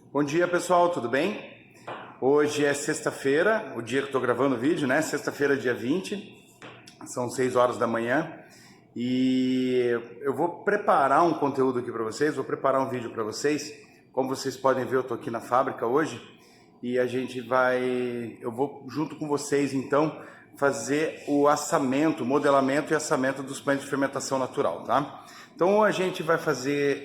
Bom dia pessoal, tudo bem? Hoje é sexta-feira, o dia que eu estou gravando o vídeo, né? Sexta-feira, dia 20, são 6 horas da manhã e eu vou preparar um conteúdo aqui para vocês, vou preparar um vídeo para vocês. Como vocês podem ver, eu estou aqui na fábrica hoje e eu vou junto com vocês então fazer o assamento, modelamento e assamento dos pães de fermentação natural, tá? Então a gente vai fazer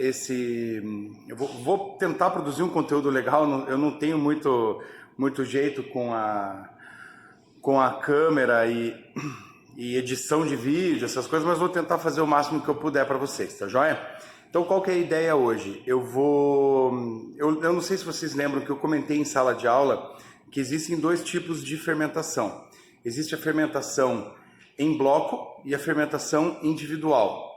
eu vou tentar produzir um conteúdo legal. Eu não tenho muito jeito com a câmera e edição de vídeo, essas coisas, mas vou tentar fazer o máximo que eu puder para vocês, tá joia? Então qual que é a ideia hoje? Eu não sei se vocês lembram que eu comentei em sala de aula que existem dois tipos de fermentação. Existe a fermentação em bloco e a fermentação individual.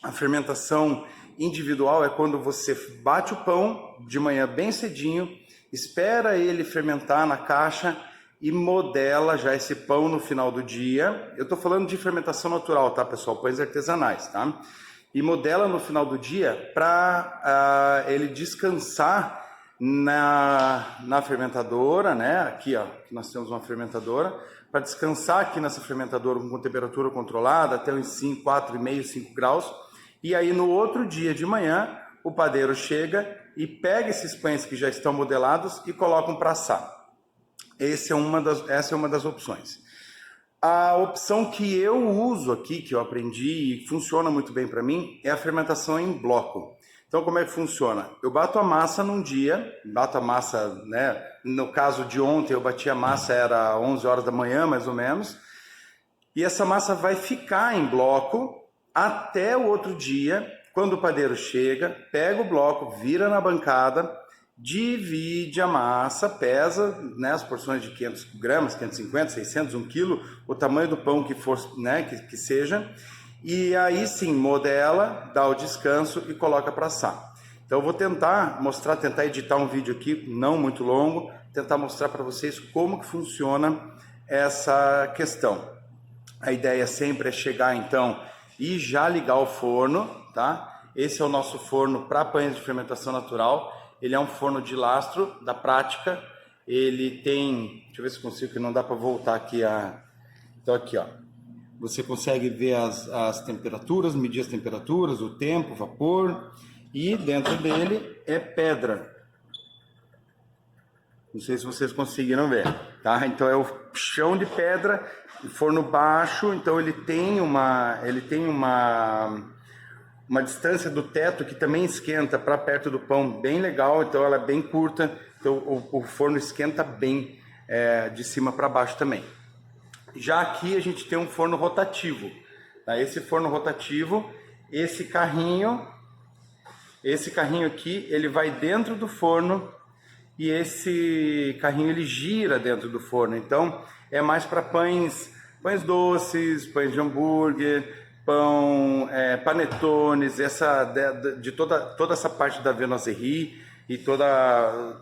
A fermentação individual é quando você bate o pão de manhã bem cedinho, espera ele fermentar na caixa e modela já esse pão no final do dia. Eu estou falando de fermentação natural, tá, pessoal? Pães artesanais, tá? E modela no final do dia para ele descansar na fermentadora, né? Aqui, ó, nós temos uma fermentadora, para descansar aqui nessa fermentadora com temperatura controlada até uns 4,5, 5 graus. E aí no outro dia de manhã, o padeiro chega e pega esses pães que já estão modelados e colocam para assar. Essa é uma das opções. A opção que eu uso aqui, que eu aprendi e funciona muito bem para mim, é a fermentação em bloco. Então como é que funciona? Eu bato a massa num dia, né? No caso de ontem eu bati a massa, era 11 horas da manhã mais ou menos, e essa massa vai ficar em bloco até o outro dia, quando o padeiro chega, pega o bloco, vira na bancada, divide a massa, pesa, né, as porções de 500 gramas, 550, 600, 1 quilo, o tamanho do pão que for, né, que seja, e aí sim modela, dá o descanso e coloca para assar. Então eu vou tentar editar um vídeo aqui, não muito longo, tentar mostrar para vocês como que funciona essa questão. A ideia sempre é chegar então e já ligar o forno, tá? Esse é o nosso forno para pães de fermentação natural. Ele é um forno de lastro da Prática. Ele tem, deixa eu ver se consigo, que não dá para voltar aqui então aqui, ó. Você consegue ver as temperaturas, medir as temperaturas, o tempo, o vapor, e dentro dele é pedra. Não sei se vocês conseguiram ver, tá? Então é o chão de pedra, forno baixo, então ele tem uma distância do teto que também esquenta para perto do pão bem legal, então ela é bem curta, então o forno esquenta bem de cima para baixo também. Já aqui a gente tem um forno rotativo, tá? Esse forno rotativo, esse carrinho aqui, ele vai dentro do forno e esse carrinho ele gira dentro do forno, então é mais para pães doces, pães de hambúrguer, panetones, toda essa parte da viennoiserie e toda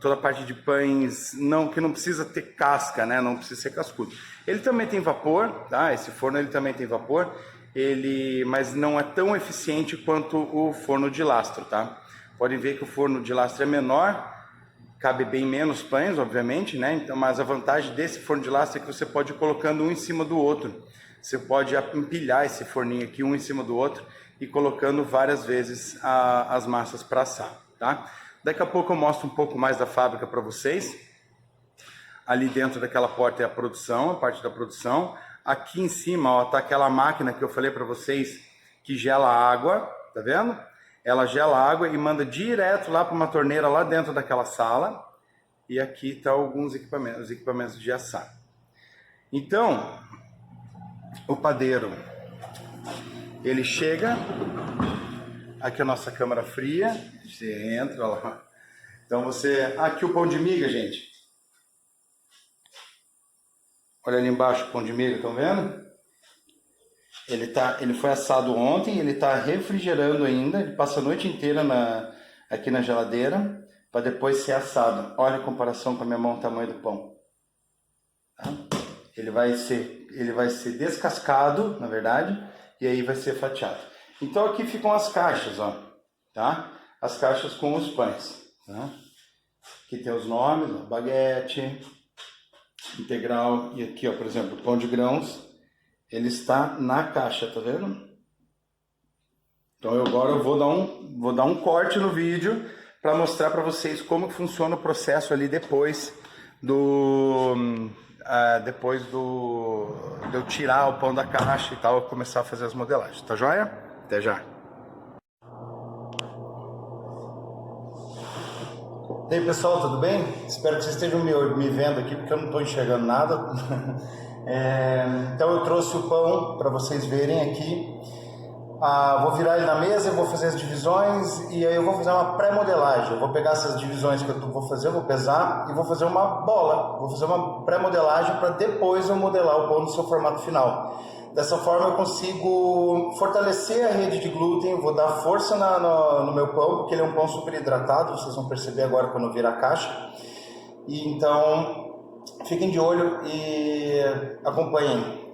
a parte de pães que não precisa ter casca, né? Não precisa ser cascudo. Ele também tem vapor, tá? Esse forno ele também tem vapor, mas não é tão eficiente quanto o forno de lastro, tá? Podem ver que o forno de lastro é menor, cabe bem menos pães, obviamente, né? Então, mas a vantagem desse forno de lastro é que você pode ir colocando um em cima do outro. Você pode empilhar esse forninho aqui um em cima do outro e colocando várias vezes as massas para assar, tá? Daqui a pouco eu mostro um pouco mais da fábrica para vocês. Ali dentro daquela porta é a produção, a parte da produção. Aqui em cima, ó, tá aquela máquina que eu falei para vocês que gela água, tá vendo? Ela gela água e manda direto lá para uma torneira lá dentro daquela sala. E aqui tá alguns equipamentos, os equipamentos de assar. Então, o padeiro, ele chega, aqui a nossa câmara fria, você entra lá. Então aqui o pão de miga, gente. Olha ali embaixo o pão de miga, estão vendo? Ele foi assado ontem, ele está refrigerando ainda, ele passa a noite inteira aqui na geladeira, para depois ser assado. Olha a comparação com a minha mão, o tamanho do pão. Tá? Ele vai ser descascado, na verdade, e aí vai ser fatiado. Então aqui ficam as caixas, ó, tá? As caixas com os pães, tá? Aqui tem os nomes, ó, baguete, integral, e aqui, ó, por exemplo, pão de grãos, ele está na caixa, tá vendo? Então agora eu vou dar um corte no vídeo para mostrar para vocês como funciona o processo ali depois de eu tirar o pão da caixa e tal, começar a fazer as modelagens, tá joia? Até já! E aí pessoal, tudo bem? Espero que vocês estejam me vendo aqui porque eu não estou enxergando nada. Então eu trouxe o pão para vocês verem aqui. Vou virar ele na mesa, eu vou fazer as divisões e aí eu vou fazer uma pré-modelagem. Eu vou pegar essas divisões que eu vou fazer, eu vou pesar e vou fazer uma bola. Vou fazer uma pré-modelagem para depois eu modelar o pão no seu formato final. Dessa forma eu consigo fortalecer a rede de glúten, vou dar força no meu pão, porque ele é um pão super hidratado, vocês vão perceber agora quando eu virar a caixa. E então, fiquem de olho e acompanhem.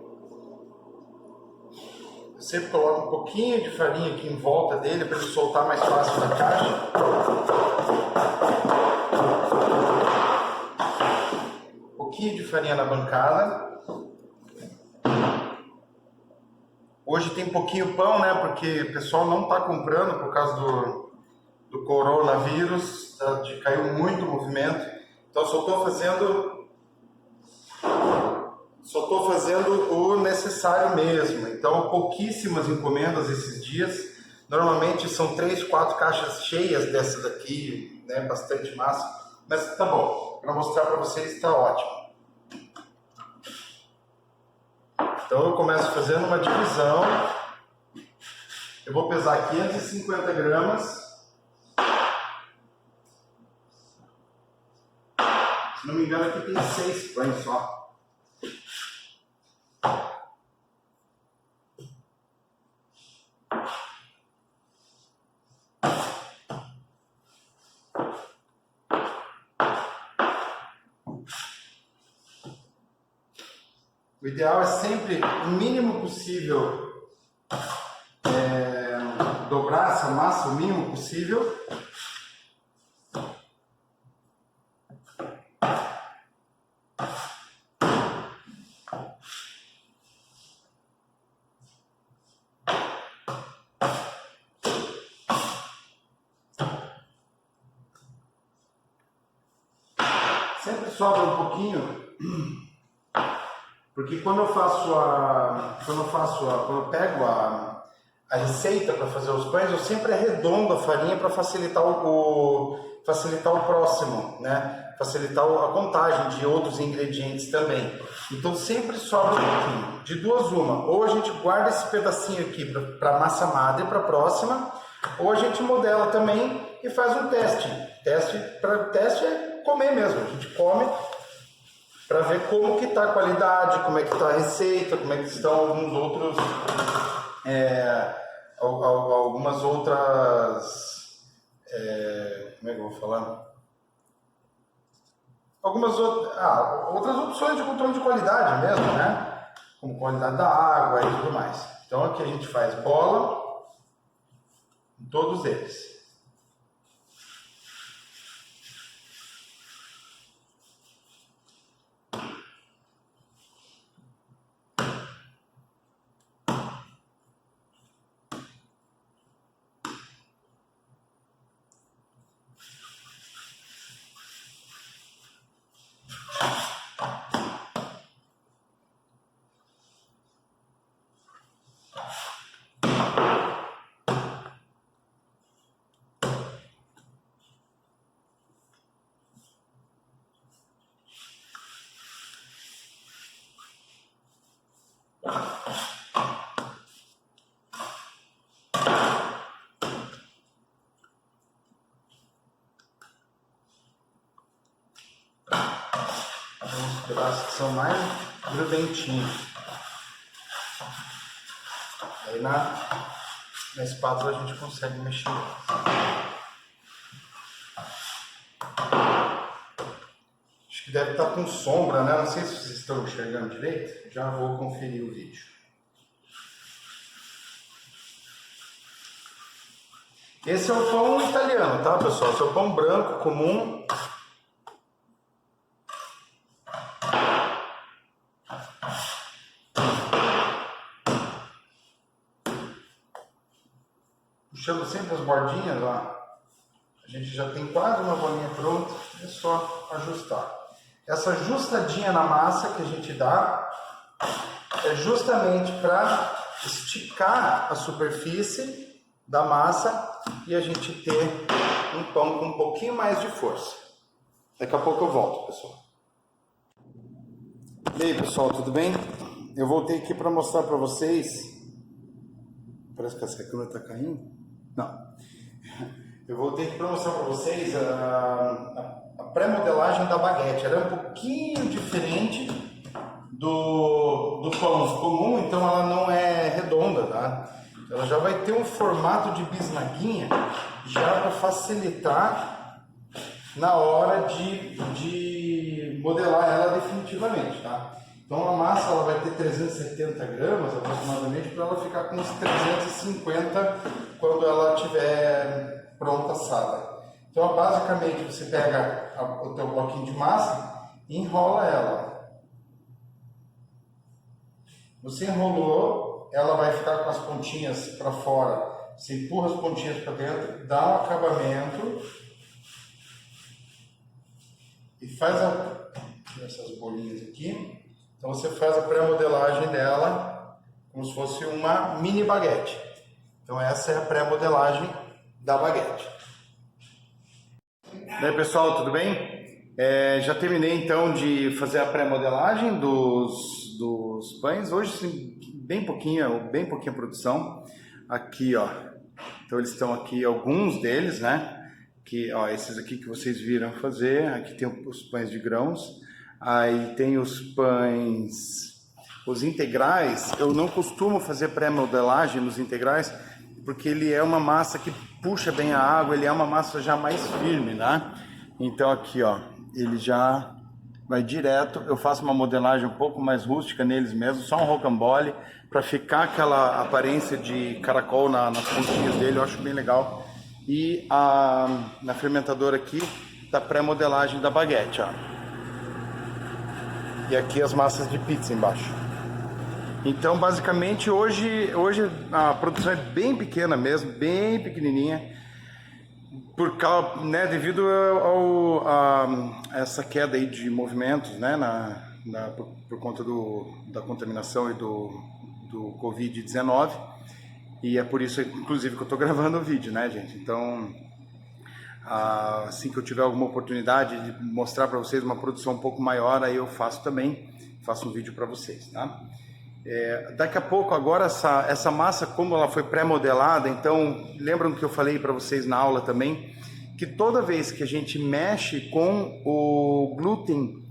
Eu sempre coloco um pouquinho de farinha aqui em volta dele, para ele soltar mais fácil da caixa. Um pouquinho de farinha na bancada. Hoje tem pouquinho pão, né? Porque o pessoal não está comprando por causa do coronavírus, caiu muito o movimento. Então só estou fazendo o necessário mesmo. Então pouquíssimas encomendas esses dias. Normalmente são 3, 4 caixas cheias dessa daqui, né? Bastante massa. Mas tá bom, para mostrar para vocês está ótimo. Então eu começo fazendo uma divisão, eu vou pesar 550 gramas, se não me engano aqui tem 6 pães só. O ideal é sempre, o mínimo possível, dobrar essa massa o mínimo possível. Sempre sobra um pouquinho. Porque quando eu pego a receita para fazer os pães, eu sempre arredondo a farinha para facilitar o próximo, né? Facilitar a contagem de outros ingredientes também. Então sempre sobra um pouquinho. De duas uma, ou a gente guarda esse pedacinho aqui para massa madre para a próxima, ou a gente modela também e faz um teste. Teste é comer mesmo, a gente come para ver como que está a qualidade, como é que está a receita, como é que estão algumas outras, como é que eu vou falar? Algumas outras opções de controle de qualidade mesmo, né? Como qualidade da água e tudo mais. Então aqui a gente faz bola em todos eles. Os pedaços que são mais grudentinhos. Aí na espátula a gente consegue mexer. Acho que deve estar com sombra, né? Não sei se vocês estão enxergando direito. Já vou conferir o vídeo. Esse é o pão italiano, tá, pessoal? Esse é o pão branco comum. puxando sempre as bordinhas, ó, a gente já tem quase uma bolinha pronta, é só ajustar. Essa ajustadinha na massa que a gente dá é justamente para esticar a superfície da massa e a gente ter um pão com um pouquinho mais de força. Daqui a pouco eu volto, pessoal. E aí, pessoal, tudo bem? Eu voltei aqui para mostrar para vocês. Parece que essa câmera está caindo. Não. Eu voltei aqui para mostrar para vocês a pré-modelagem da baguete. Ela é um pouquinho diferente do pão comum, então ela não é redonda, tá? Ela já vai ter um formato de bisnaguinha já para facilitar na hora de modelar ela definitivamente, tá? Então a massa ela vai ter 370 gramas aproximadamente para ela ficar com uns 350 quando ela estiver pronta assada. Então basicamente você pega o teu bloquinho de massa e enrola ela. Você enrolou, ela vai ficar com as pontinhas para fora. Você empurra as pontinhas para dentro, dá um acabamento e faz essas bolinhas aqui. Então você faz a pré-modelagem dela como se fosse uma mini baguete. Então essa é a pré-modelagem da baguete. E aí, pessoal, tudo bem? Já terminei então de fazer a pré-modelagem dos pães. Hoje sim, bem pouquinha produção. Aqui, ó. Então eles estão aqui, alguns deles, né? Que, ó, esses aqui que vocês viram fazer. Aqui tem os pães de grãos. Aí tem os pães, os integrais. Eu não costumo fazer pré-modelagem nos integrais, porque ele é uma massa que puxa bem a água, ele é uma massa já mais firme, né? Então aqui, ó, ele já vai direto. Eu faço uma modelagem um pouco mais rústica neles mesmo, só um rocambole, para ficar aquela aparência de caracol nas pontinhas dele, eu acho bem legal. E na fermentadora aqui, da pré-modelagem da baguete, ó. E aqui as massas de pizza embaixo. Então, basicamente, hoje a produção é bem pequena mesmo, bem pequenininha, por causa, né, devido a essa queda aí de movimentos, né, por conta da contaminação e do Covid-19. E é por isso, inclusive, que eu estou gravando o vídeo, né, gente? Então, assim que eu tiver alguma oportunidade de mostrar para vocês uma produção um pouco maior, aí eu faço um vídeo para vocês, tá? Daqui a pouco, agora essa massa, como ela foi pré-modelada, então lembram que eu falei para vocês na aula também, que toda vez que a gente mexe com o glúten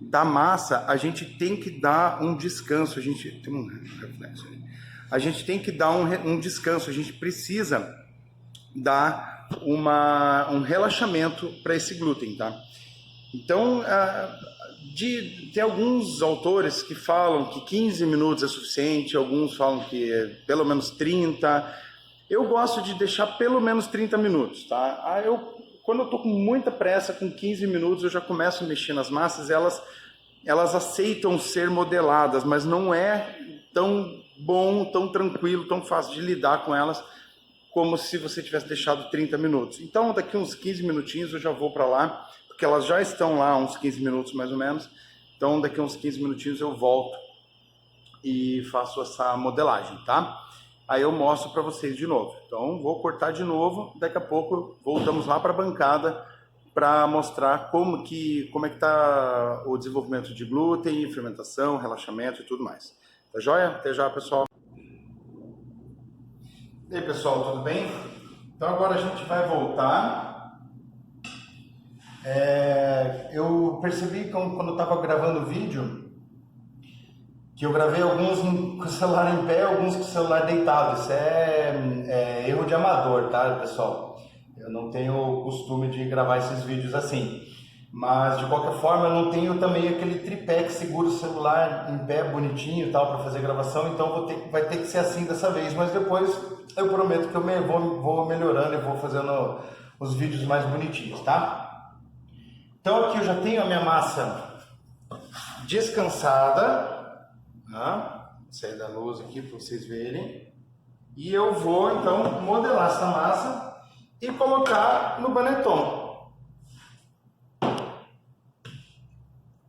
da massa, a gente tem que dar um descanso, a gente tem que dar um descanso, a gente precisa dar um relaxamento para esse glúten, tá? Então, tem alguns autores que falam que 15 minutos é suficiente, alguns falam que é pelo menos 30. Eu gosto de deixar pelo menos 30 minutos, tá? Quando eu tô com muita pressa, com 15 minutos, eu já começo a mexer nas massas, elas aceitam ser modeladas, mas não é tão bom, tão tranquilo, tão fácil de lidar com elas, como se você tivesse deixado 30 minutos. Então, daqui uns 15 minutinhos eu já vou para lá, porque elas já estão lá uns 15 minutos mais ou menos. Então, daqui uns 15 minutinhos eu volto e faço essa modelagem, tá? Aí eu mostro para vocês de novo. Então, vou cortar de novo, daqui a pouco voltamos lá para a bancada para mostrar como é que está o desenvolvimento de glúten, fermentação, relaxamento e tudo mais. Tá joia? Até já, pessoal. E aí, pessoal, tudo bem? Então agora a gente vai voltar. Eu percebi quando eu estava gravando o vídeo que eu gravei alguns com o celular em pé, alguns com o celular deitado. Isso é erro de amador, tá, pessoal? Eu não tenho o costume de gravar esses vídeos assim. Mas, de qualquer forma, eu não tenho também aquele tripé que segura o celular em pé bonitinho e tal para fazer gravação, então vai ter que ser assim dessa vez. Mas depois eu prometo que eu vou melhorando e vou fazendo os vídeos mais bonitinhos, tá? Então aqui eu já tenho a minha massa descansada, tá? sair da luz aqui para vocês verem. E eu vou então modelar essa massa e colocar no baneton.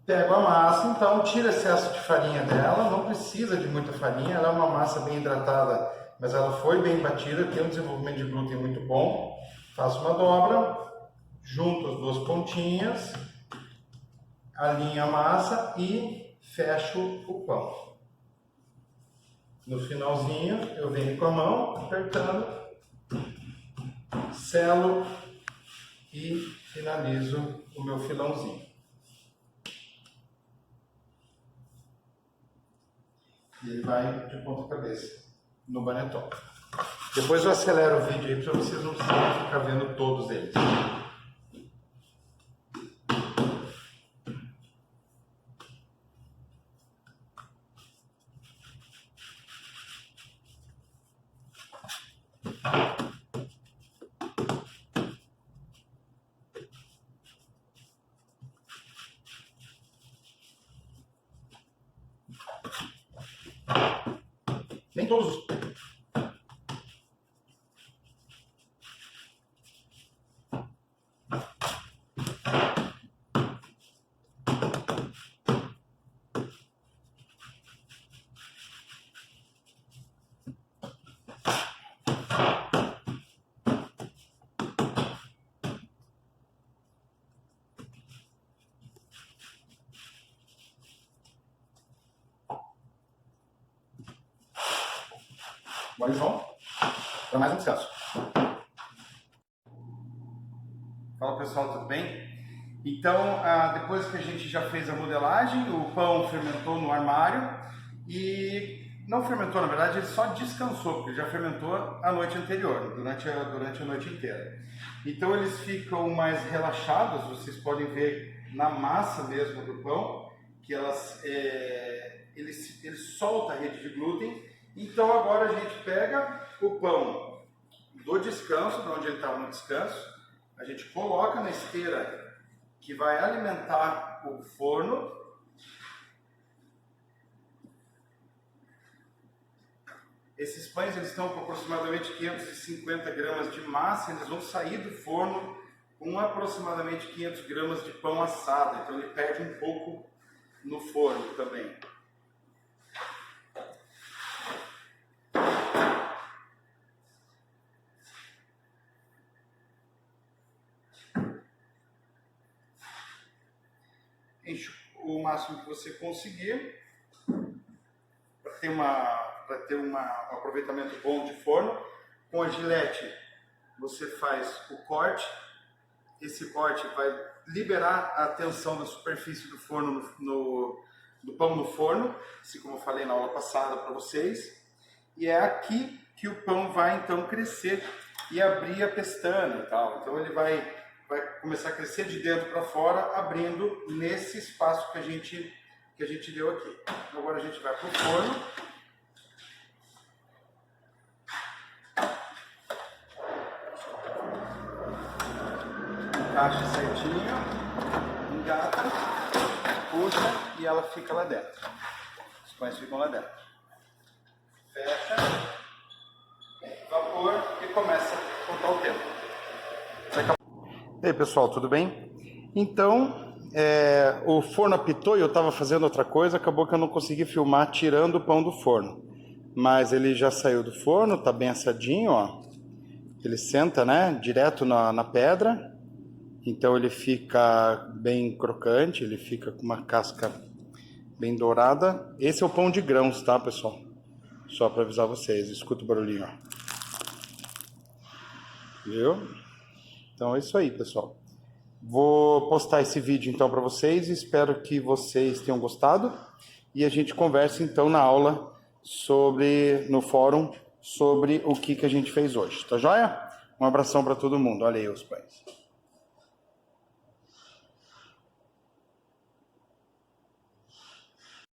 Pego a massa, então tiro excesso de farinha dela, não precisa de muita farinha, ela é uma massa bem hidratada, mas ela foi bem batida, tem um desenvolvimento de glúten muito bom. Faço uma dobra, junto as duas pontinhas, alinho a massa e fecho o pão. No finalzinho eu venho com a mão, apertando, selo e finalizo o meu filãozinho. E ele vai de ponta cabeça no baneton. Depois eu acelero o vídeo aí para vocês não precisarem ficar vendo todos eles. Nem todos. Bora, João, para mais um descanso. Fala pessoal, tudo bem? Então, depois que a gente já fez a modelagem, o pão fermentou no armário e não fermentou, na verdade, ele só descansou, porque já fermentou a noite anterior, durante a noite inteira. Então eles ficam mais relaxados, vocês podem ver na massa mesmo do pão, que ele solta a rede de glúten. Então agora a gente pega o pão do descanso, de onde ele estava no descanso, a gente coloca na esteira que vai alimentar o forno. Esses pães eles estão com aproximadamente 550 gramas de massa, eles vão sair do forno com aproximadamente 500 gramas de pão assado, então ele perde um pouco no forno também. Enche o máximo que você conseguir para ter um aproveitamento bom de forno. Com a gilete você faz o corte. Esse corte vai liberar a tensão da superfície do forno do pão no forno, assim como eu falei na aula passada para vocês. E é aqui que o pão vai então crescer e abrir a pestana e tal. Então ele vai começar a crescer de dentro para fora, abrindo nesse espaço que a gente deu aqui. Então, agora a gente vai para o forno. Encaixa certinho, engata, puxa e ela fica lá dentro. Os pães ficam lá dentro. Fecha, vapor e começa a contar o tempo. E aí pessoal, tudo bem? Então, o forno apitou e eu estava fazendo outra coisa, acabou que eu não consegui filmar tirando o pão do forno. Mas ele já saiu do forno, está bem assadinho, ó. Ele senta, né, direto na pedra, então ele fica bem crocante, ele fica com uma casca bem dourada. Esse é o pão de grãos, tá pessoal? Só para avisar vocês, escuta o barulhinho, ó. Viu? Então é isso aí, pessoal. Vou postar esse vídeo então para vocês, espero que vocês tenham gostado e a gente conversa então na aula no fórum sobre o que a gente fez hoje, tá joia? Um abração para todo mundo, olha aí os pães.